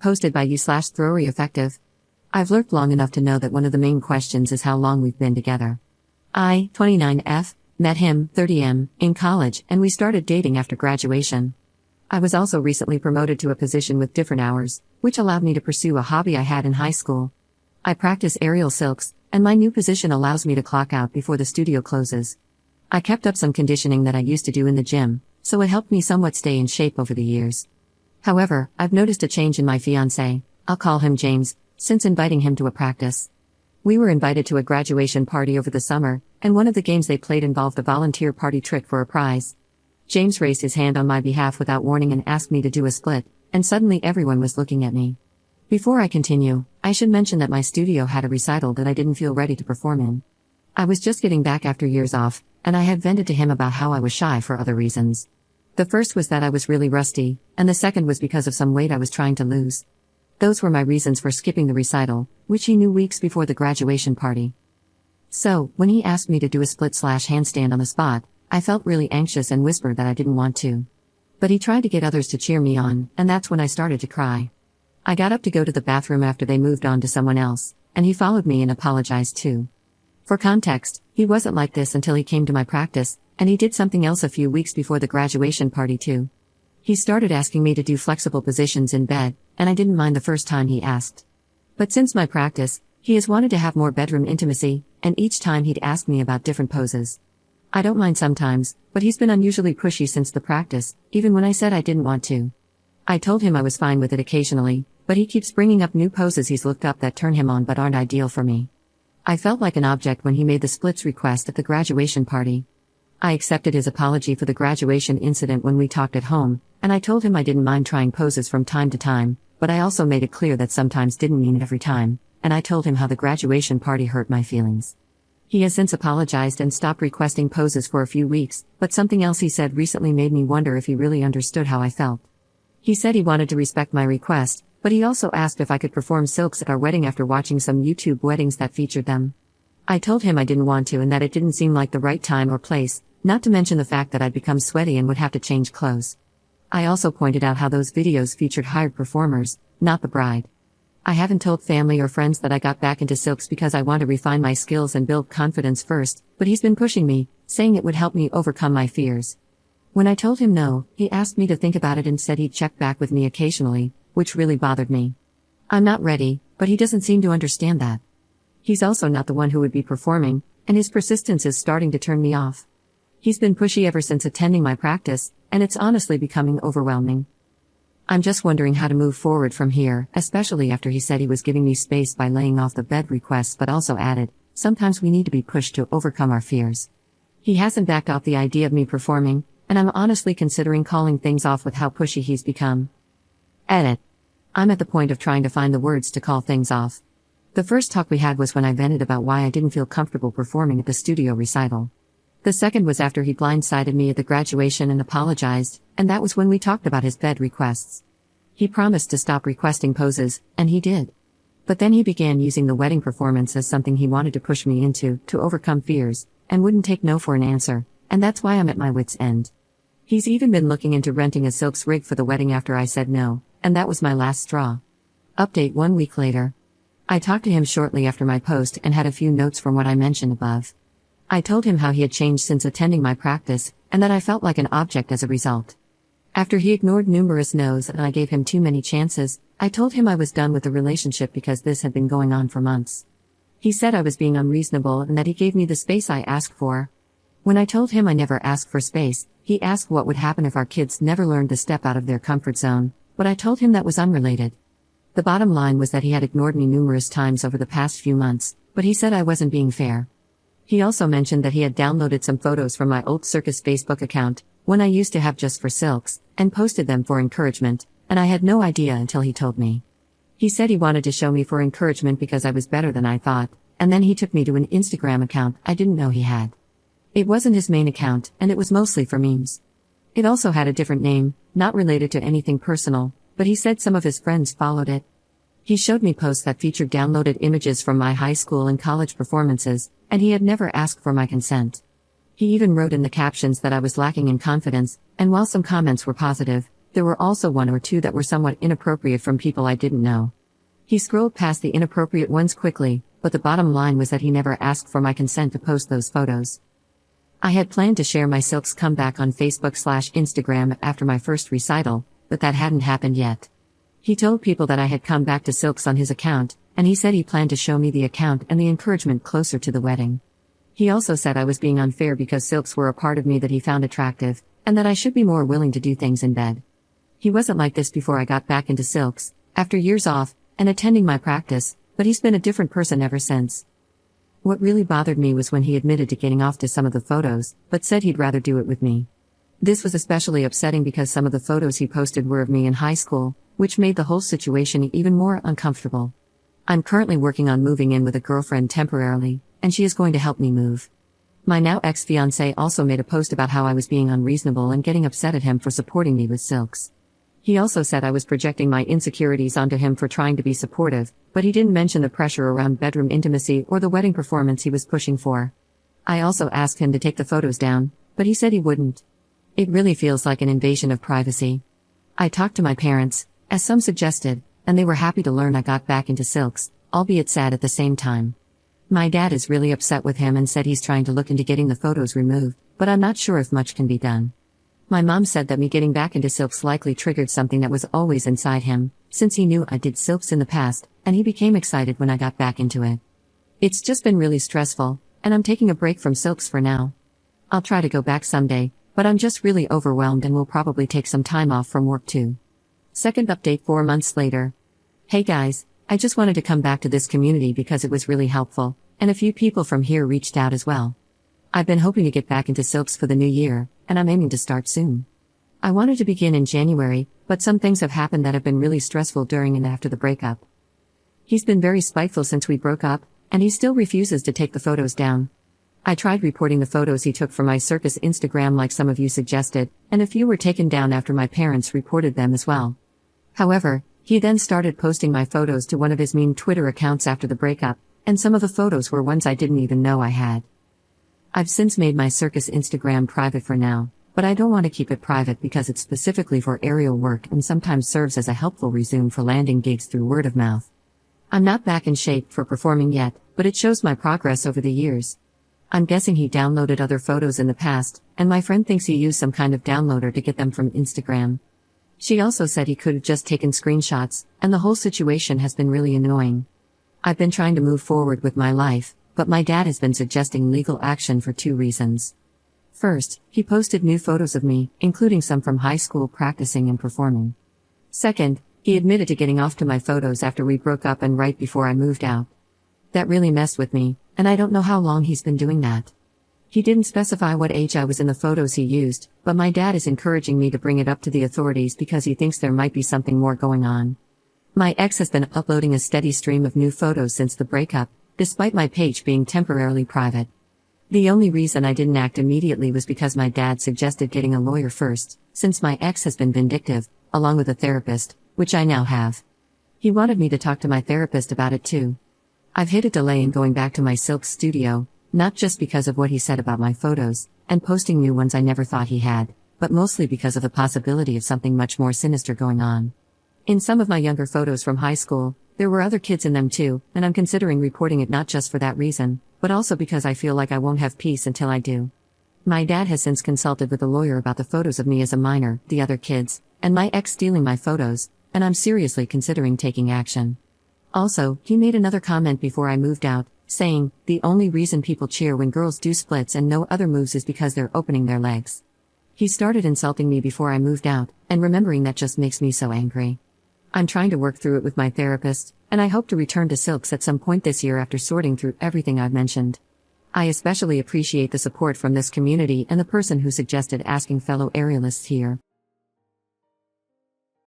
Hosted by you/Throwery Effective. I've lurked long enough to know that one of the main questions is how long we've been together. I, 29F, met him, 30M, in college, and we started dating after graduation. I was also recently promoted to a position with different hours, which allowed me to pursue a hobby I had in high school. I practice aerial silks, and my new position allows me to clock out before the studio closes. I kept up some conditioning that I used to do in the gym, so it helped me somewhat stay in shape over the years. However, I've noticed a change in my fiancé, I'll call him James, since inviting him to a practice. We were invited to a graduation party over the summer, and one of the games they played involved a volunteer party trick for a prize. James raised his hand on my behalf without warning and asked me to do a split, and suddenly everyone was looking at me. Before I continue, I should mention that my studio had a recital that I didn't feel ready to perform in. I was just getting back after years off, and I had vented to him about how I was shy for other reasons. The first was that I was really rusty, and the second was because of some weight I was trying to lose. Those were my reasons for skipping the recital, which he knew weeks before the graduation party. So, when he asked me to do a split/handstand on the spot, I felt really anxious and whispered that I didn't want to. But he tried to get others to cheer me on, and that's when I started to cry. I got up to go to the bathroom after they moved on to someone else, and he followed me and apologized too. For context, he wasn't like this until he came to my practice, and he did something else a few weeks before the graduation party too. He started asking me to do flexible positions in bed, and I didn't mind the first time he asked. But since my practice, he has wanted to have more bedroom intimacy, and each time he'd ask me about different poses. I don't mind sometimes, but he's been unusually pushy since the practice, even when I said I didn't want to. I told him I was fine with it occasionally, but he keeps bringing up new poses he's looked up that turn him on but aren't ideal for me. I felt like an object when he made the splits request at the graduation party. I accepted his apology for the graduation incident when we talked at home, and I told him I didn't mind trying poses from time to time, but I also made it clear that sometimes didn't mean every time, and I told him how the graduation party hurt my feelings. He has since apologized and stopped requesting poses for a few weeks, but something else he said recently made me wonder if he really understood how I felt. He said he wanted to respect my request, but he also asked if I could perform silks at our wedding after watching some YouTube weddings that featured them. I told him I didn't want to and that it didn't seem like the right time or place, not to mention the fact that I'd become sweaty and would have to change clothes. I also pointed out how those videos featured hired performers, not the bride. I haven't told family or friends that I got back into silks because I want to refine my skills and build confidence first, but he's been pushing me, saying it would help me overcome my fears. When I told him no, he asked me to think about it and said he'd check back with me occasionally, which really bothered me. I'm not ready, but he doesn't seem to understand that. He's also not the one who would be performing, and his persistence is starting to turn me off. He's been pushy ever since attending my practice, and it's honestly becoming overwhelming. I'm just wondering how to move forward from here, especially after he said he was giving me space by laying off the bed requests but also added, sometimes we need to be pushed to overcome our fears. He hasn't backed off the idea of me performing, and I'm honestly considering calling things off with how pushy he's become. Edit. I'm at the point of trying to find the words to call things off. The first talk we had was when I vented about why I didn't feel comfortable performing at the studio recital. The second was after he blindsided me at the graduation and apologized, and that was when we talked about his bed requests. He promised to stop requesting poses, and he did. But then he began using the wedding performance as something he wanted to push me into, to overcome fears, and wouldn't take no for an answer, and that's why I'm at my wit's end. He's even been looking into renting a silks rig for the wedding after I said no, and that was my last straw. Update 1 week later. I talked to him shortly after my post and had a few notes from what I mentioned above. I told him how he had changed since attending my practice, and that I felt like an object as a result. After he ignored numerous no's and I gave him too many chances, I told him I was done with the relationship because this had been going on for months. He said I was being unreasonable and that he gave me the space I asked for. When I told him I never asked for space, he asked what would happen if our kids never learned to step out of their comfort zone, but I told him that was unrelated. The bottom line was that he had ignored me numerous times over the past few months, but he said I wasn't being fair. He also mentioned that he had downloaded some photos from my old circus Facebook account, one I used to have just for silks, and posted them for encouragement, and I had no idea until he told me. He said he wanted to show me for encouragement because I was better than I thought, and then he took me to an Instagram account I didn't know he had. It wasn't his main account, and it was mostly for memes. It also had a different name, not related to anything personal, but he said some of his friends followed it. He showed me posts that featured downloaded images from my high school and college performances, and he had never asked for my consent. He even wrote in the captions that I was lacking in confidence, and while some comments were positive, There were also one or two that were somewhat inappropriate from people I didn't know. He scrolled past the inappropriate ones quickly, but the bottom line was that he never asked for my consent to post those photos. I had planned to share my Silk's comeback on Facebook/Instagram after my first recital, but that hadn't happened yet. He told people that I had come back to Silk's on his account, and he said he planned to show me the account and the encouragement closer to the wedding. He also said I was being unfair because Silks were a part of me that he found attractive, and that I should be more willing to do things in bed. He wasn't like this before I got back into Silks, after years off, and attending my practice, but he's been a different person ever since. What really bothered me was when he admitted to getting off to some of the photos, but said he'd rather do it with me. This was especially upsetting because some of the photos he posted were of me in high school, which made the whole situation even more uncomfortable. I'm currently working on moving in with a girlfriend temporarily, and she is going to help me move. My now ex-fiancé also made a post about how I was being unreasonable and getting upset at him for supporting me with Silks. He also said I was projecting my insecurities onto him for trying to be supportive, but he didn't mention the pressure around bedroom intimacy or the wedding performance he was pushing for. I also asked him to take the photos down, but he said he wouldn't. It really feels like an invasion of privacy. I talked to my parents, as some suggested, and they were happy to learn I got back into Silks, albeit sad at the same time. My dad is really upset with him and said he's trying to look into getting the photos removed, but I'm not sure if much can be done. My mom said that me getting back into Silks likely triggered something that was always inside him, since he knew I did Silks in the past, and he became excited when I got back into it. It's just been really stressful, and I'm taking a break from Silks for now. I'll try to go back someday, but I'm just really overwhelmed and will probably take some time off from work too. Second update 4 months later. Hey guys, I just wanted to come back to this community because it was really helpful, and a few people from here reached out as well. I've been hoping to get back into Silks for the new year, and I'm aiming to start soon. I wanted to begin in January, but some things have happened that have been really stressful during and after the breakup. He's been very spiteful since we broke up, and he still refuses to take the photos down. I tried reporting the photos he took from my circus Instagram like some of you suggested, and a few were taken down after my parents reported them as well. However, he then started posting my photos to one of his mean Twitter accounts after the breakup, and some of the photos were ones I didn't even know I had. I've since made my circus Instagram private for now, but I don't want to keep it private because it's specifically for aerial work and sometimes serves as a helpful resume for landing gigs through word of mouth. I'm not back in shape for performing yet, but it shows my progress over the years. I'm guessing he downloaded other photos in the past, and my friend thinks he used some kind of downloader to get them from Instagram. She also said he could have just taken screenshots, and the whole situation has been really annoying. I've been trying to move forward with my life, but my dad has been suggesting legal action for 2 reasons. First, he posted new photos of me, including some from high school practicing and performing. Second, he admitted to getting off to my photos after we broke up and right before I moved out. That really messed with me, and I don't know how long he's been doing that. He didn't specify what age I was in the photos he used, but my dad is encouraging me to bring it up to the authorities because he thinks there might be something more going on. My ex has been uploading a steady stream of new photos since the breakup, despite my page being temporarily private. The only reason I didn't act immediately was because my dad suggested getting a lawyer first, since my ex has been vindictive, along with a therapist, which I now have. He wanted me to talk to my therapist about it too. I've hit a delay in going back to my Silk studio, not just because of what he said about my photos, and posting new ones I never thought he had, but mostly because of the possibility of something much more sinister going on. In some of my younger photos from high school, there were other kids in them too, and I'm considering reporting it not just for that reason, but also because I feel like I won't have peace until I do. My dad has since consulted with a lawyer about the photos of me as a minor, the other kids, and my ex stealing my photos, and I'm seriously considering taking action. Also, he made another comment before I moved out, saying, the only reason people cheer when girls do splits and no other moves is because they're opening their legs. He started insulting me before I moved out, and remembering that just makes me so angry. I'm trying to work through it with my therapist, and I hope to return to Silks at some point this year after sorting through everything I've mentioned. I especially appreciate the support from this community and the person who suggested asking fellow aerialists here.